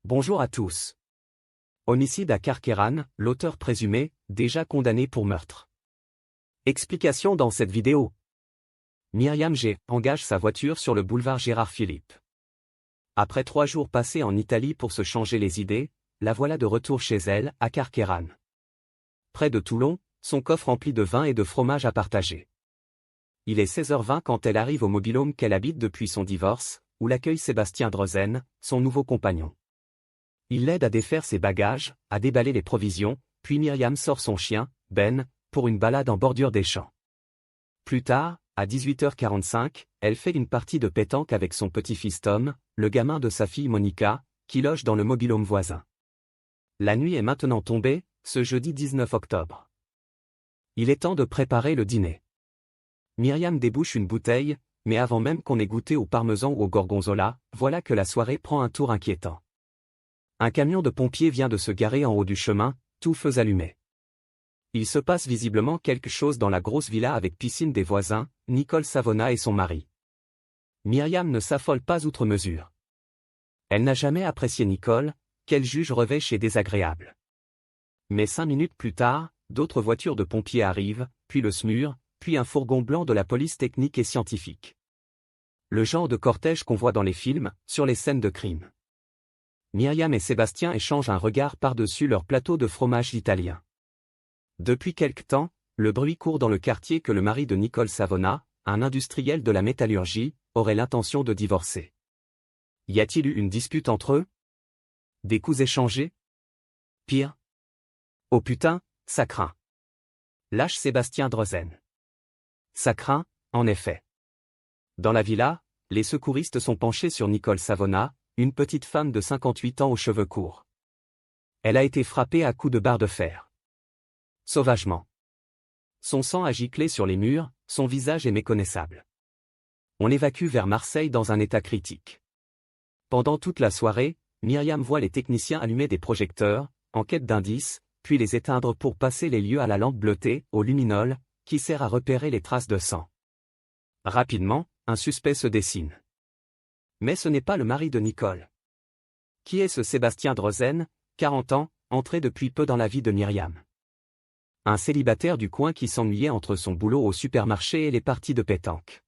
Bonjour à tous. Homicide à Carqueiranne, l'auteur présumé, déjà condamné pour meurtre. Explication dans cette vidéo. Myriam G. engage sa voiture sur le boulevard Gérard Philipe. Après 3 jours passés en Italie pour se changer les idées, la voilà de retour chez elle, à Carqueiranne. Près de Toulon, son coffre rempli de vin et de fromage à partager. Il est 16h20 quand elle arrive au mobil-home qu'elle habite depuis son divorce, où l'accueille Sébastien Drozen, son nouveau compagnon. Il l'aide à défaire ses bagages, à déballer les provisions, puis Myriam sort son chien, Ben, pour une balade en bordure des champs. Plus tard, à 18h45, elle fait une partie de pétanque avec son petit-fils Tom, le gamin de sa fille Monica, qui loge dans le mobil-home voisin. La nuit est maintenant tombée, ce jeudi 19 octobre. Il est temps de préparer le dîner. Myriam débouche une bouteille, mais avant même qu'on ait goûté au parmesan ou au gorgonzola, voilà que la soirée prend un tour inquiétant. Un camion de pompiers vient de se garer en haut du chemin, tout feux allumés. Il se passe visiblement quelque chose dans la grosse villa avec piscine des voisins, Nicole Savona et son mari. Myriam ne s'affole pas outre mesure. Elle n'a jamais apprécié Nicole, qu'elle juge revêche et désagréable. Mais 5 minutes plus tard, d'autres voitures de pompiers arrivent, puis le SMUR, puis un fourgon blanc de la police technique et scientifique. Le genre de cortège qu'on voit dans les films, sur les scènes de crime. Myriam et Sébastien échangent un regard par-dessus leur plateau de fromage italien. Depuis quelque temps, le bruit court dans le quartier que le mari de Nicole Savona, un industriel de la métallurgie, aurait l'intention de divorcer. Y a-t-il eu une dispute entre eux? Des coups échangés? Pire? Oh putain, ça craint. Lâche Sébastien Drozen. Ça craint, en effet. Dans la villa, les secouristes sont penchés sur Nicole Savona, une petite femme de 58 ans aux cheveux courts. Elle a été frappée à coups de barre de fer. Sauvagement. Son sang a giclé sur les murs, son visage est méconnaissable. On l'évacue vers Marseille dans un état critique. Pendant toute la soirée, Myriam voit les techniciens allumer des projecteurs, en quête d'indices, puis les éteindre pour passer les lieux à la lampe bleutée, au luminol, qui sert à repérer les traces de sang. Rapidement, un suspect se dessine. Mais ce n'est pas le mari de Nicole. Qui est ce Sébastien Drozen, 40 ans, entré depuis peu dans la vie de Myriam? Un célibataire du coin qui s'ennuyait entre son boulot au supermarché et les parties de pétanque.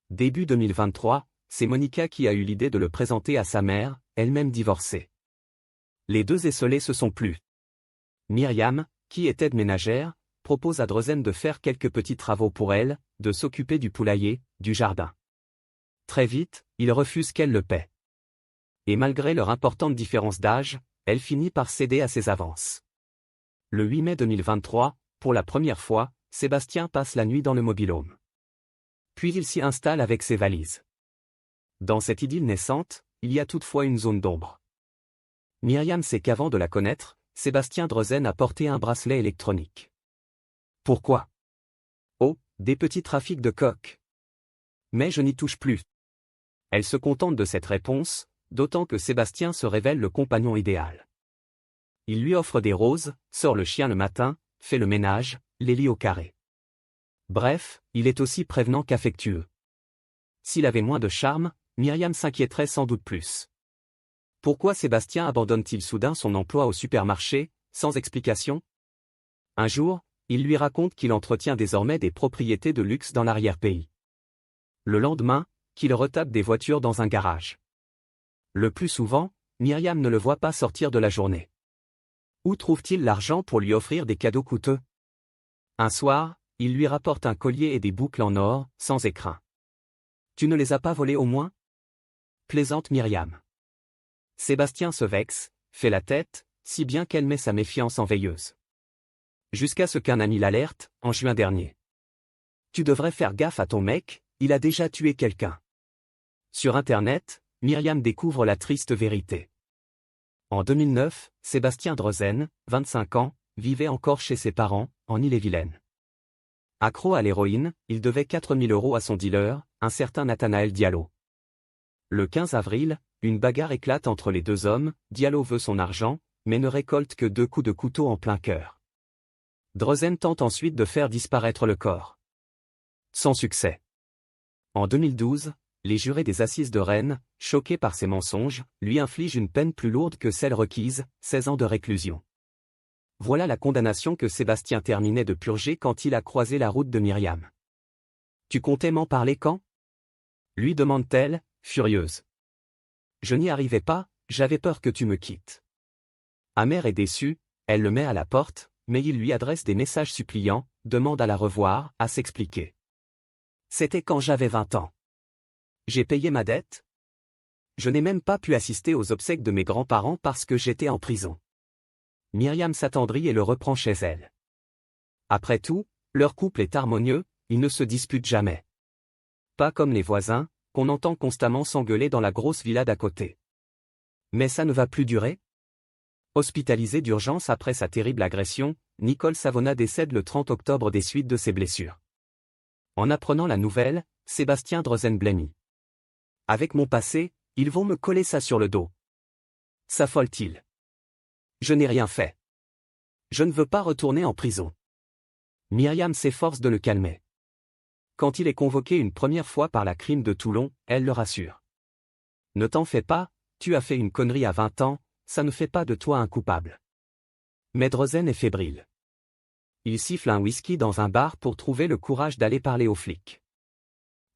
Début 2023, c'est Monica qui a eu l'idée de le présenter à sa mère, elle-même divorcée. Les deux esselés se sont plu. Myriam, qui est aide ménagère, propose à Drozen de faire quelques petits travaux pour elle, de s'occuper du poulailler, du jardin. Très vite, il refuse qu'elle le paie. Et malgré leur importante différence d'âge, elle finit par céder à ses avances. Le 8 mai 2023, pour la première fois, Sébastien passe la nuit dans le mobil-home. Puis il s'y installe avec ses valises. Dans cette idylle naissante, il y a toutefois une zone d'ombre. Myriam sait qu'avant de la connaître, Sébastien Drozen a porté un bracelet électronique. Pourquoi? Oh, des petits trafics de coke. Mais je n'y touche plus. Elle se contente de cette réponse, d'autant que Sébastien se révèle le compagnon idéal. Il lui offre des roses, sort le chien le matin, fait le ménage, les lit au carré. Bref, il est aussi prévenant qu'affectueux. S'il avait moins de charme, Myriam s'inquiéterait sans doute plus. Pourquoi Sébastien abandonne-t-il soudain son emploi au supermarché, sans explication? Un jour, il lui raconte qu'il entretient désormais des propriétés de luxe dans l'arrière-pays. Le lendemain, qu'il retape des voitures dans un garage. Le plus souvent, Myriam ne le voit pas sortir de la journée. Où trouve-t-il l'argent pour lui offrir des cadeaux coûteux? Un soir, il lui rapporte un collier et des boucles en or, sans écrin. Tu ne les as pas volés au moins? Plaisante Myriam. Sébastien se vexe, fait la tête, si bien qu'elle met sa méfiance en veilleuse. Jusqu'à ce qu'un ami l'alerte, en juin dernier. Tu devrais faire gaffe à ton mec, il a déjà tué quelqu'un. Sur Internet, Myriam découvre la triste vérité. En 2009, Sébastien Drozen, 25 ans, vivait encore chez ses parents, en Ille-et-Vilaine. Accro à l'héroïne, il devait 4 000 € à son dealer, un certain Nathanaël Diallo. Le 15 avril, une bagarre éclate entre les deux hommes, Diallo veut son argent, mais ne récolte que 2 coups de couteau en plein cœur. Drozen tente ensuite de faire disparaître le corps. Sans succès. En 2012, Les jurés des assises de Rennes, choqués par ces mensonges, lui infligent une peine plus lourde que celle requise, 16 ans de réclusion. Voilà la condamnation que Sébastien terminait de purger quand il a croisé la route de Myriam. « Tu comptais m'en parler quand » lui demande-t-elle, furieuse. « Je n'y arrivais pas, j'avais peur que tu me quittes. » Amère et déçue, elle le met à la porte, mais il lui adresse des messages suppliants, demande à la revoir, à s'expliquer. « C'était quand j'avais 20 ans. J'ai payé ma dette. Je n'ai même pas pu assister aux obsèques de mes grands-parents parce que j'étais en prison. » Myriam s'attendrit et le reprend chez elle. Après tout, leur couple est harmonieux, ils ne se disputent jamais. Pas comme les voisins, qu'on entend constamment s'engueuler dans la grosse villa d'à côté. Mais ça ne va plus durer. Hospitalisée d'urgence après sa terrible agression, Nicole Savona décède le 30 octobre des suites de ses blessures. En apprenant la nouvelle, Sébastien Drozen blêmit. « Avec mon passé, ils vont me coller ça sur le dos. » S'affole-t-il. « Je n'ai rien fait. Je ne veux pas retourner en prison. » Myriam s'efforce de le calmer. Quand il est convoqué une première fois par la crime de Toulon, elle le rassure. « Ne t'en fais pas, tu as fait une connerie à 20 ans, ça ne fait pas de toi un coupable. » Mais Drozen est fébrile. Il siffle un whisky dans un bar pour trouver le courage d'aller parler aux flics.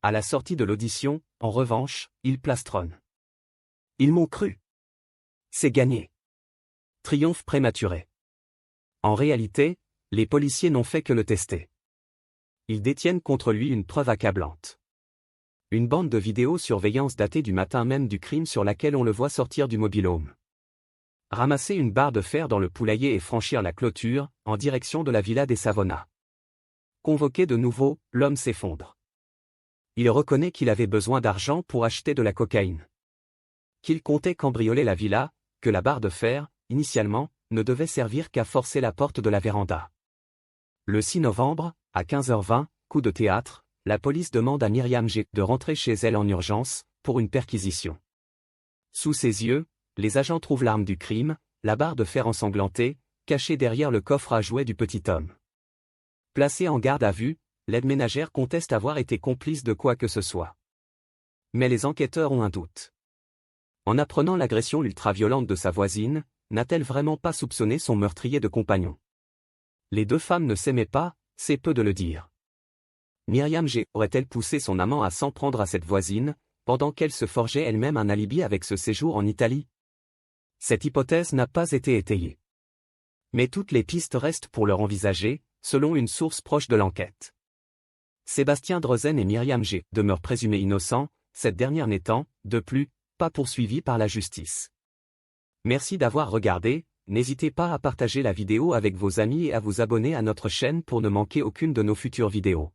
À la sortie de l'audition, en revanche, il plastronne. « Ils m'ont cru. C'est gagné. » Triomphe prématuré. En réalité, les policiers n'ont fait que le tester. Ils détiennent contre lui une preuve accablante. Une bande de vidéosurveillance datée du matin même du crime sur laquelle on le voit sortir du mobil-home. Ramasser une barre de fer dans le poulailler et franchir la clôture, en direction de la villa des Savona. Convoqué de nouveau, l'homme s'effondre. Il reconnaît qu'il avait besoin d'argent pour acheter de la cocaïne. Qu'il comptait cambrioler la villa, que la barre de fer, initialement, ne devait servir qu'à forcer la porte de la véranda. Le 6 novembre, à 15h20, coup de théâtre, la police demande à Myriam G de rentrer chez elle en urgence, pour une perquisition. Sous ses yeux, les agents trouvent l'arme du crime, la barre de fer ensanglantée, cachée derrière le coffre à jouets du petit homme. Placée en garde à vue, l'aide ménagère conteste avoir été complice de quoi que ce soit. Mais les enquêteurs ont un doute. En apprenant l'agression ultra-violente de sa voisine, n'a-t-elle vraiment pas soupçonné son meurtrier de compagnon? Les deux femmes ne s'aimaient pas, c'est peu de le dire. Myriam G aurait-elle poussé son amant à s'en prendre à cette voisine, pendant qu'elle se forgeait elle-même un alibi avec ce séjour en Italie? Cette hypothèse n'a pas été étayée. Mais toutes les pistes restent pour leur envisager, selon une source proche de l'enquête. Sébastien Drozen et Myriam G demeurent présumés innocents, cette dernière n'étant, de plus, pas poursuivie par la justice. Merci d'avoir regardé, n'hésitez pas à partager la vidéo avec vos amis et à vous abonner à notre chaîne pour ne manquer aucune de nos futures vidéos.